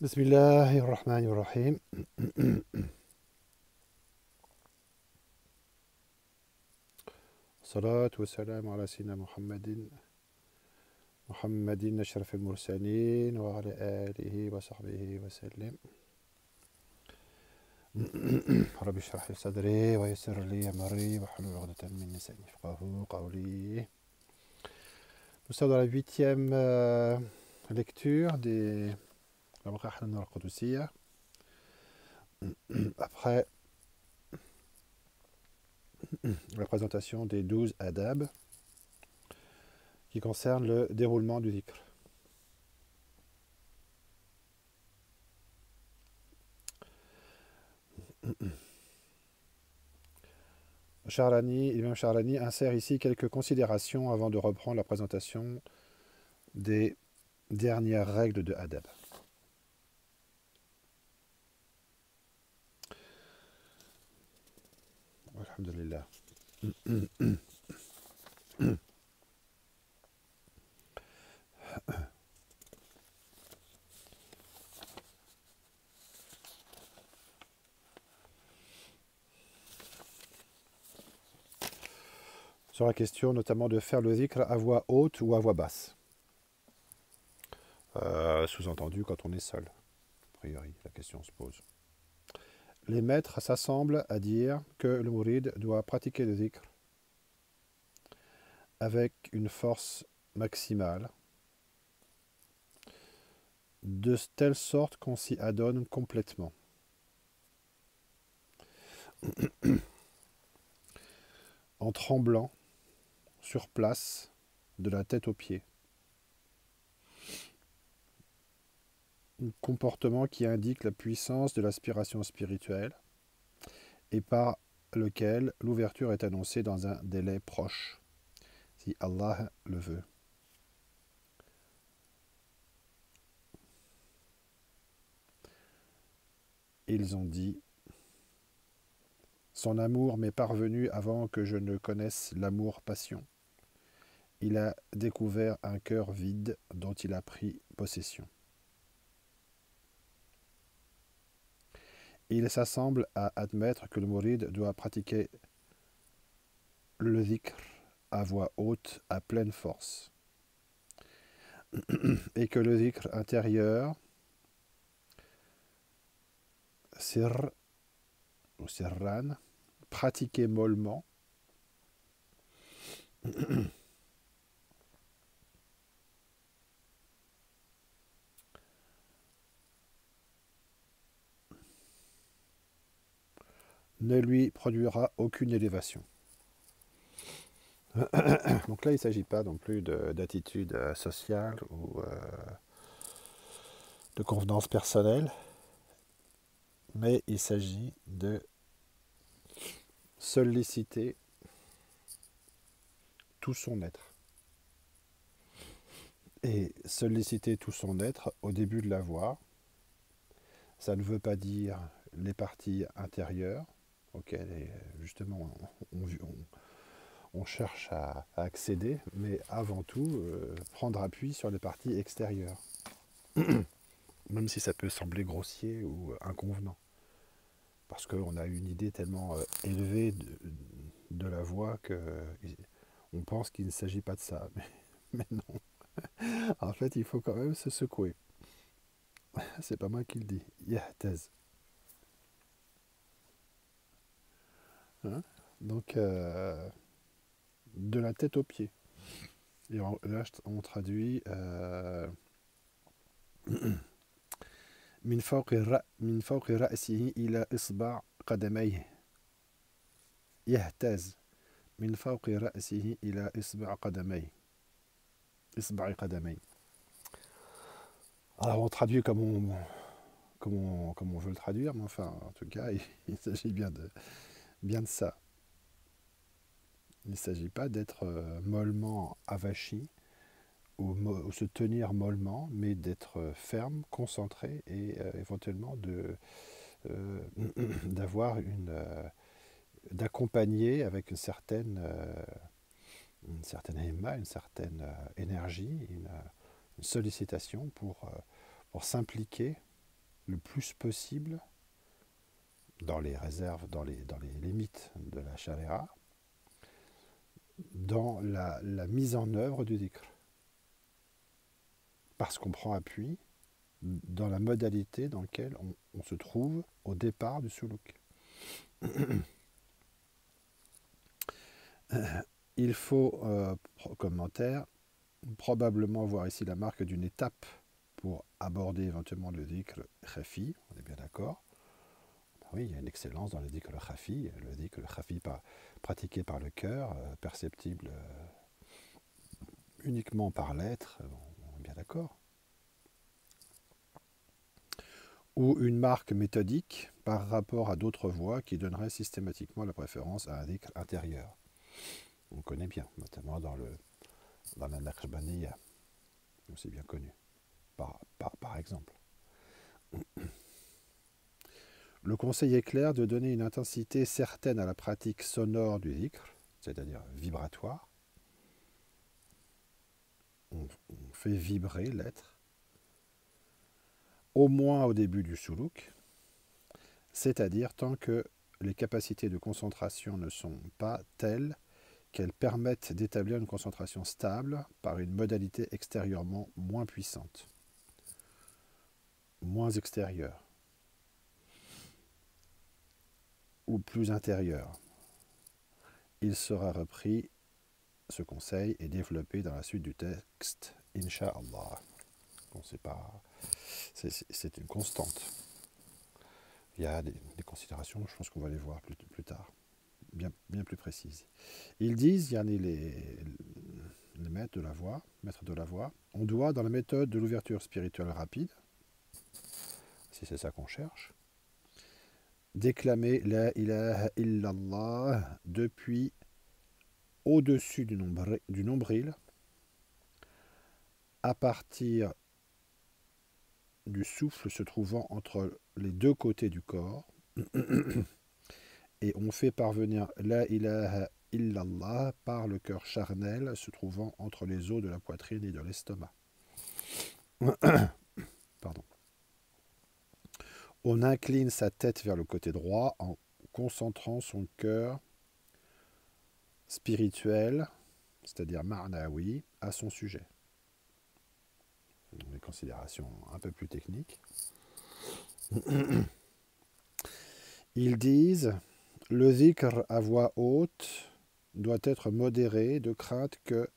Bismillahirrahmanirrahim. Salatu wa salam ala sayyidina Muhammadin ashrafil mursalin wa ala alihi wa sahbihi wa sallim. Rabbi shrah li sadri wa yassir li amri wa hlul 'uqdatan min lisani yafqahu qawli. Nous sommes dans la 8e lecture des Al-Rahlan al-Qudusiyya. Après la présentation des 12 adab qui concernent le déroulement du dhikr. L'imam Charlani insère ici quelques considérations avant de reprendre la présentation des dernières règles de adab. Alhamdulillah. Sur la question notamment de faire le dhikr à voix haute ou à voix basse. Sous-entendu quand on est seul. A priori, la question se pose. Les maîtres s'assemblent à dire que le mouride doit pratiquer le dhikr avec une force maximale, de telle sorte qu'on s'y adonne complètement. En tremblant sur place, de la tête aux pieds. Un comportement qui indique la puissance de l'aspiration spirituelle et par lequel l'ouverture est annoncée dans un délai proche, si Allah le veut. Ils ont dit: son amour m'est parvenu avant que je ne connaisse l'amour-passion. Il a découvert un cœur vide dont il a pris possession. Il s'assemble à admettre que le mouride doit pratiquer le dhikr à voix haute à pleine force et que le dhikr intérieur, sirr ou sirran, pratiqué mollement, ne lui produira aucune élévation. Donc là, il ne s'agit pas non plus d'attitude sociale ou de convenance personnelle, mais il s'agit de solliciter tout son être. Et solliciter tout son être au début de la voix, ça ne veut pas dire les parties intérieures, auxquelles justement on cherche à accéder, mais avant tout prendre appui sur les parties extérieures, même si ça peut sembler grossier ou inconvenant, parce qu'on a une idée tellement élevée de la voix qu'on pense qu'il ne s'agit pas de ça, mais non. En fait, il faut quand même se secouer. C'est pas moi qui le dis. Yahtaz. Hein? Donc, de la tête aux pieds. Et là, on traduit min fawqi ra'sihi ila isba' qadamayhi. Yahtaz. Min fawqi ra'sihi ila isba' qadamayhi. Isba'i qadamayhi. Alors, on traduit comme on veut le traduire, mais enfin, en tout cas, il s'agit bien de ça. Il ne s'agit pas d'être mollement avachi ou se tenir mollement, mais d'être ferme, concentré et éventuellement d'avoir d'accompagner avec une certaine éma, une certaine énergie, une sollicitation pour s'impliquer le plus possible, dans les réserves, dans les limites de la charia, dans la mise en œuvre du dhikr. Parce qu'on prend appui dans la modalité dans laquelle on se trouve au départ du suluk. Il faut, commentaire, probablement voir ici la marque d'une étape pour aborder éventuellement le dhikr khafi, on est bien d'accord. Oui, il y a une excellence dans le dhikr khafi, le dhikr khafi pratiqué par le cœur, perceptible uniquement par l'être, on est bien d'accord. Ou une marque méthodique par rapport à d'autres voies qui donneraient systématiquement la préférence à un dhikr intérieur. On connaît bien, notamment dans la Naqshbandiyya, c'est bien connu, par exemple. Le conseil est clair de donner une intensité certaine à la pratique sonore du dhikr, c'est-à-dire vibratoire. On fait vibrer l'être, au moins au début du suluk, c'est-à-dire tant que les capacités de concentration ne sont pas telles qu'elles permettent d'établir une concentration stable par une modalité extérieurement moins puissante, moins extérieure ou plus intérieure. Il sera repris, ce conseil, et développé dans la suite du texte, Inch'Allah. Bon, c'est une constante. Il y a des considérations, je pense qu'on va les voir plus tard, bien plus précises. Ils disent, il y en a les maîtres de la voix, on doit, dans la méthode de l'ouverture spirituelle rapide, si c'est ça qu'on cherche, déclamer la ilaha illallah depuis au-dessus du nombril, à partir du souffle se trouvant entre les deux côtés du corps, et on fait parvenir la ilaha illallah par le cœur charnel se trouvant entre les os de la poitrine et de l'estomac. Pardon. On incline sa tête vers le côté droit en concentrant son cœur spirituel, c'est-à-dire ma'nawi, à son sujet. Des considérations un peu plus techniques. Ils disent, le dhikr à voix haute doit être modéré de crainte que,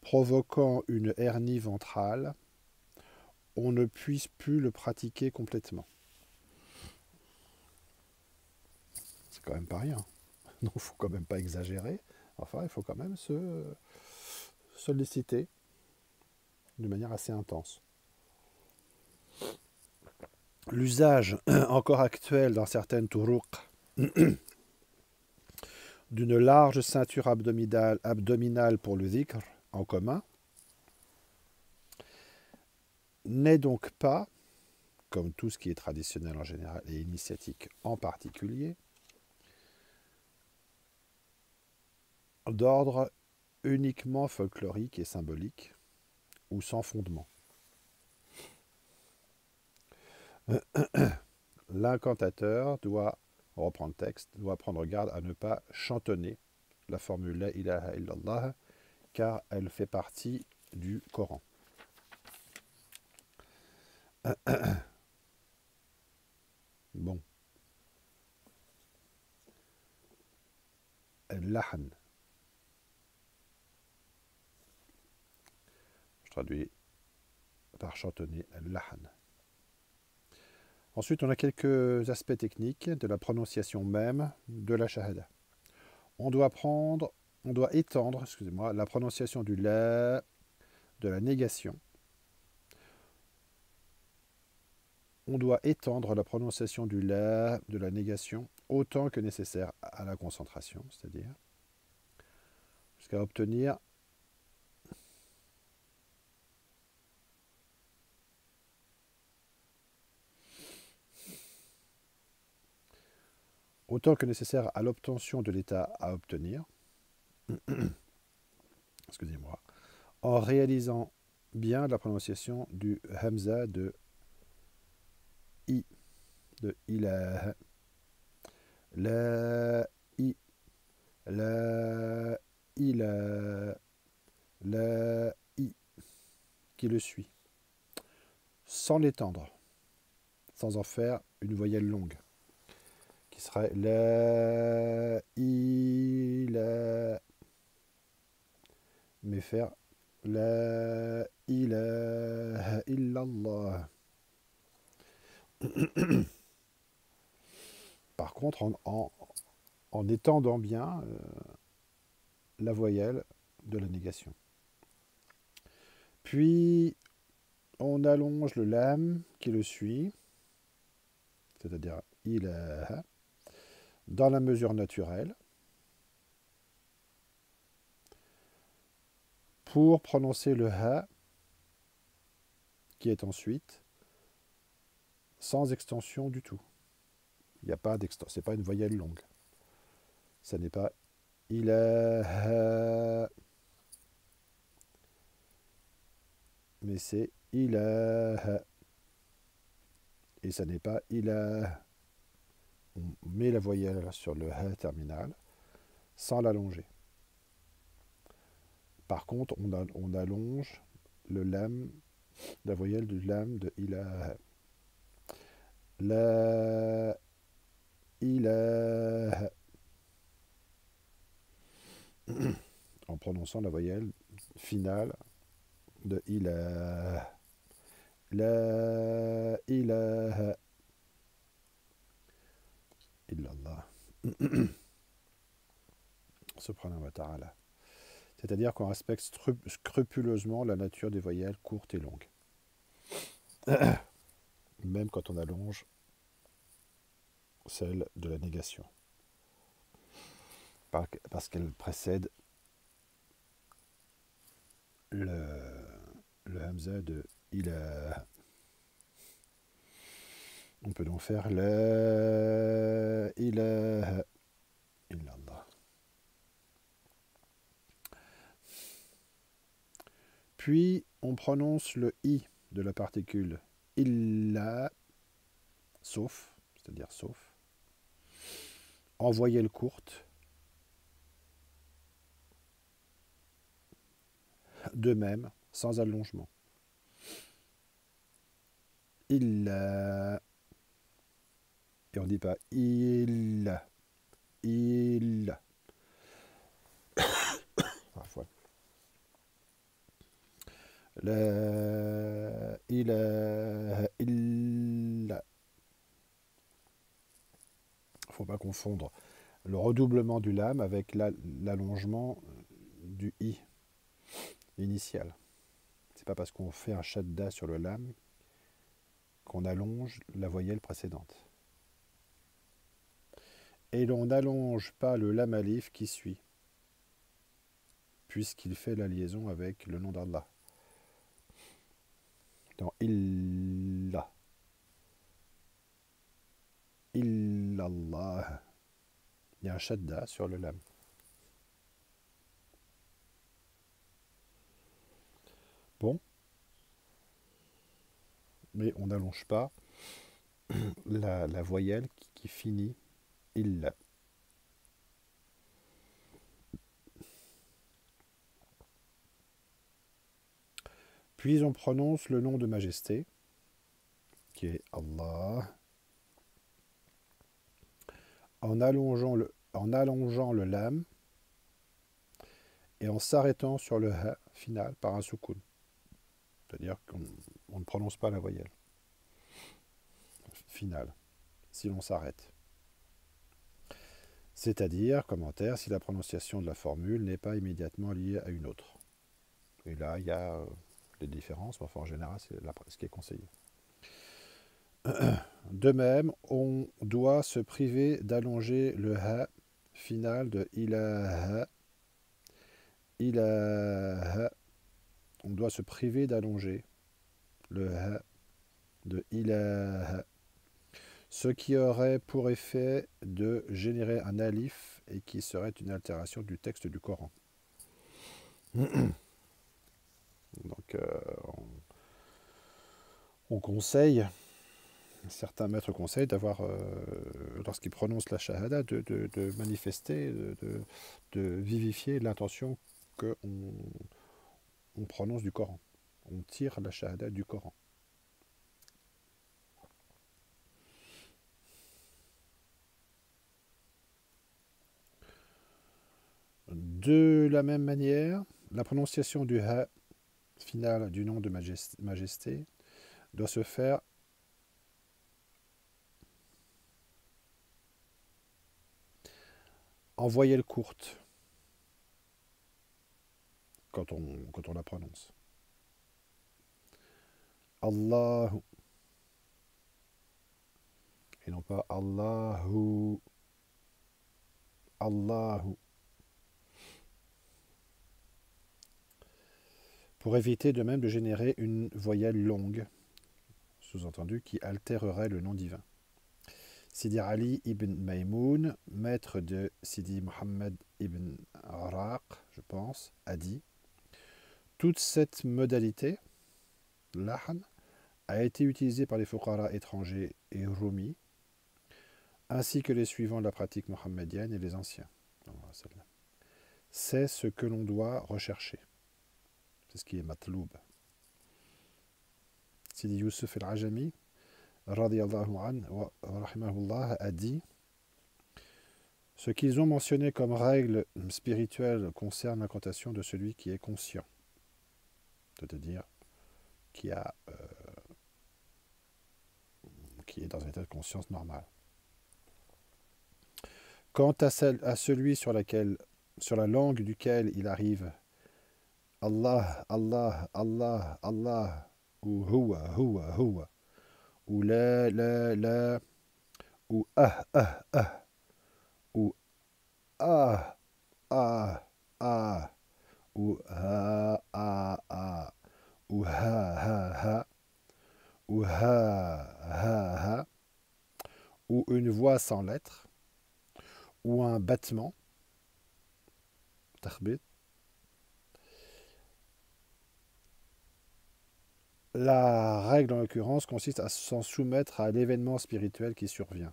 provoquant une hernie ventrale, on ne puisse plus le pratiquer complètement. C'est quand même pas rien. Donc il ne faut quand même pas exagérer. Enfin, il faut quand même se solliciter de manière assez intense. L'usage encore actuel dans certaines turuq d'une large ceinture abdominale pour le dhikr en commun n'est donc pas, comme tout ce qui est traditionnel en général et initiatique en particulier, d'ordre uniquement folklorique et symbolique ou sans fondement. L'incantateur doit, on reprend le texte, doit prendre garde à ne pas chantonner la formule La ilaha illallah, car elle fait partie du Coran. Bon. Al-Lahan. Je traduis par chantonner Al-Lahan. Ensuite, on a quelques aspects techniques de la prononciation même de la shahada. On doit étendre, la prononciation du la, de la négation. On doit étendre la prononciation du la, de la négation, autant que nécessaire à la concentration, c'est-à-dire jusqu'à obtenir à l'obtention de l'état à obtenir, excusez-moi, en réalisant bien la prononciation du hamza de I de ilah, la I, la ilah, la I qui le suit, sans l'étendre, sans en faire une voyelle longue, qui serait la ilah, mais faire la ilaha illallah. Par contre, en étendant bien la voyelle de la négation. Puis, on allonge le lam qui le suit, c'est-à-dire ilaha, dans la mesure naturelle, pour prononcer le ha, qui est ensuite sans extension du tout. Il n'y a pas d'extension, c'est pas une voyelle longue. Ça n'est pas ilaha, mais c'est ilaha. Et ça n'est pas ilah. On met la voyelle sur le ha terminal sans l'allonger. Par contre, on allonge le lam, la voyelle du lam de ilaha. La ilaha. En prononçant la voyelle finale de ilah. La ilaha illallah. Subhanahu wa ta'ala. C'est-à-dire qu'on respecte scrupuleusement la nature des voyelles courtes et longues. Même quand on allonge celle de la négation. Parce qu'elle précède le hamza de ilah. On peut donc faire la ilaha illallah. Puis on prononce le i de la particule illa, sauf, c'est-à-dire sauf, en voyelle courte, de même, sans allongement. Illa. Et on ne dit pas illa. Illa. Parfois. La ilaha illa. Il ne faut pas confondre le redoublement du lam avec l'allongement du i initial. C'est pas parce qu'on fait un shadda sur le lam qu'on allonge la voyelle précédente. Et l'on n'allonge pas le lam alif qui suit, puisqu'il fait la liaison avec le nom d'Allah. Dans illa, illallah, il y a un shadda sur le lam. Bon, mais on n'allonge pas la voyelle qui finit illa. Puis on prononce le nom de majesté, qui est Allah, en allongeant le lam et en s'arrêtant sur le ha final par un soukoun. C'est-à-dire qu'on ne prononce pas la voyelle finale, si l'on s'arrête. C'est-à-dire, commentaire, si la prononciation de la formule n'est pas immédiatement liée à une autre. Et là, il y a des différences, mais enfin, en général, c'est ce qui est conseillé. De même, on doit se priver d'allonger le ha final de ilaha. Ilaha. On doit se priver d'allonger le ha de ilaha, ce qui aurait pour effet de générer un alif et qui serait une altération du texte du Coran. Donc on conseille certains maîtres conseillent d'avoir, lorsqu'ils prononcent la shahada, de manifester, de vivifier l'intention qu'on on prononce du Coran. On tire la shahada du Coran. De la même manière, la prononciation du ha final du nom de majesté doit se faire en voyelle courte quand on la prononce. Allahu, et non pas Allahu, Allahu. Pour éviter de même de générer une voyelle longue, sous-entendu qui altérerait le nom divin. Sidi Ali ibn Maymoun, maître de Sidi Mohammed ibn Araq, je pense, a dit: toute cette modalité, l'ahan, a été utilisée par les fuqara étrangers et roumis, ainsi que les suivants de la pratique mohammedienne et les anciens. C'est ce que l'on doit rechercher. C'est ce qui est matloub. Sidi Youssef al-Ajami, radiyallahu anhu wa rahimahullah, a dit: ce qu'ils ont mentionné comme règle spirituelle concerne l'incantation de celui qui est conscient, c'est-à-dire qui est dans un état de conscience normal. Quant à celui sur la langue duquel il arrive Allah, Allah, Allah, Allah, ou huwa, huwa, huwa, ou la, la, ou ou ah, ou ha, ou ha, ou ha, ou une voix sans lettres, ou un battement, tarbit. La règle en l'occurrence consiste à s'en soumettre à l'événement spirituel qui survient,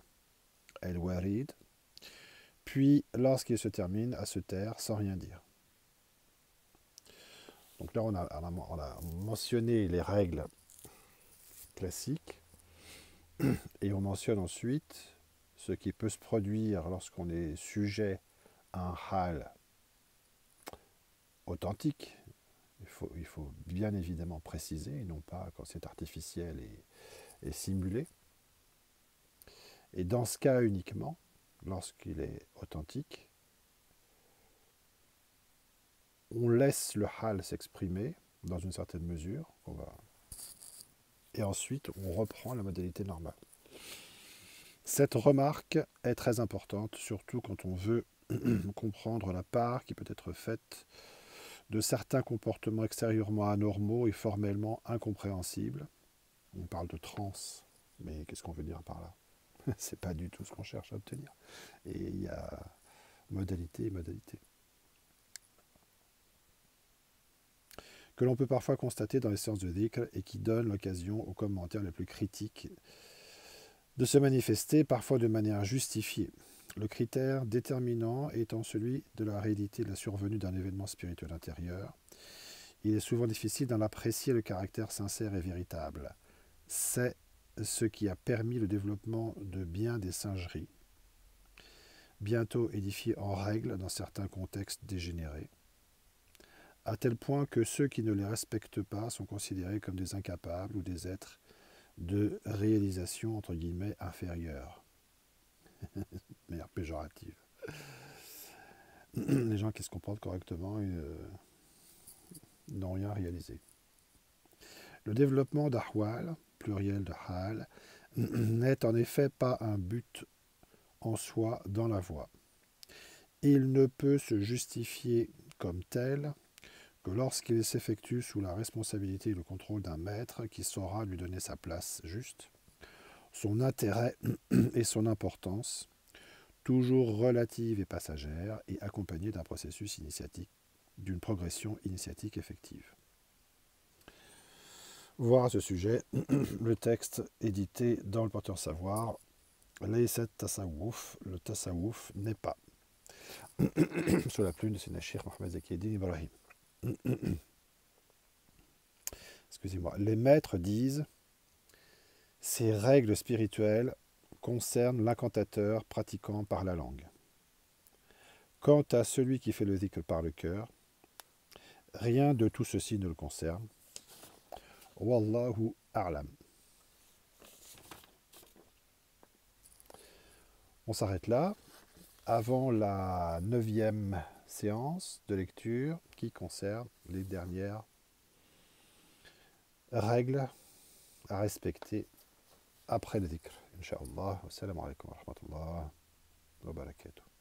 el-warid, puis lorsqu'il se termine, à se taire sans rien dire. Donc là on a mentionné les règles classiques et on mentionne ensuite ce qui peut se produire lorsqu'on est sujet à un hal authentique. Il faut bien évidemment préciser, et non pas quand c'est artificiel et simulé. Et dans ce cas uniquement, lorsqu'il est authentique, on laisse le hal s'exprimer dans une certaine mesure, et ensuite on reprend la modalité normale. Cette remarque est très importante, surtout quand on veut comprendre la part qui peut être faite de certains comportements extérieurement anormaux et formellement incompréhensibles. On parle de transe, mais qu'est-ce qu'on veut dire par là? C'est pas du tout ce qu'on cherche à obtenir. Et il y a modalité et modalité. Que l'on peut parfois constater dans les séances de dhikr et qui donnent l'occasion aux commentaires les plus critiques de se manifester, parfois de manière justifiée. Le critère déterminant étant celui de la réalité de la survenue d'un événement spirituel intérieur. Il est souvent difficile d'en apprécier le caractère sincère et véritable. C'est ce qui a permis le développement de bien des singeries, bientôt édifiées en règle dans certains contextes dégénérés, à tel point que ceux qui ne les respectent pas sont considérés comme des incapables ou des êtres de réalisation entre guillemets inférieure, manière péjorative. Les gens qui se comportent correctement n'ont rien réalisé. Le développement d'ahwal, pluriel de hal, n'est en effet pas un but en soi dans la voie. Il ne peut se justifier comme tel que lorsqu'il s'effectue sous la responsabilité et le contrôle d'un maître qui saura lui donner sa place juste, son intérêt et son importance, toujours relative et passagère, et accompagnée d'un processus initiatique, d'une progression initiatique effective. voir à ce sujet le texte édité dans le Porteur Savoir, Layset Tasawwuf, le Tasawwuf n'est pas, sous la plume de Sina Cheikh Mohamed Zakieddin Ibrahim. Excusez-moi. Les maîtres disent: ces règles spirituelles concernent l'incantateur pratiquant par la langue. Quant à celui qui fait le dhikr par le cœur, rien de tout ceci ne le concerne. Wallahu a'lam. On s'arrête là, avant la 9e séance de lecture qui concerne les dernières règles à respecter après le dhikr. Inch'Allah. Wassalamu alaikum wa rahmatullah wa barakatuh.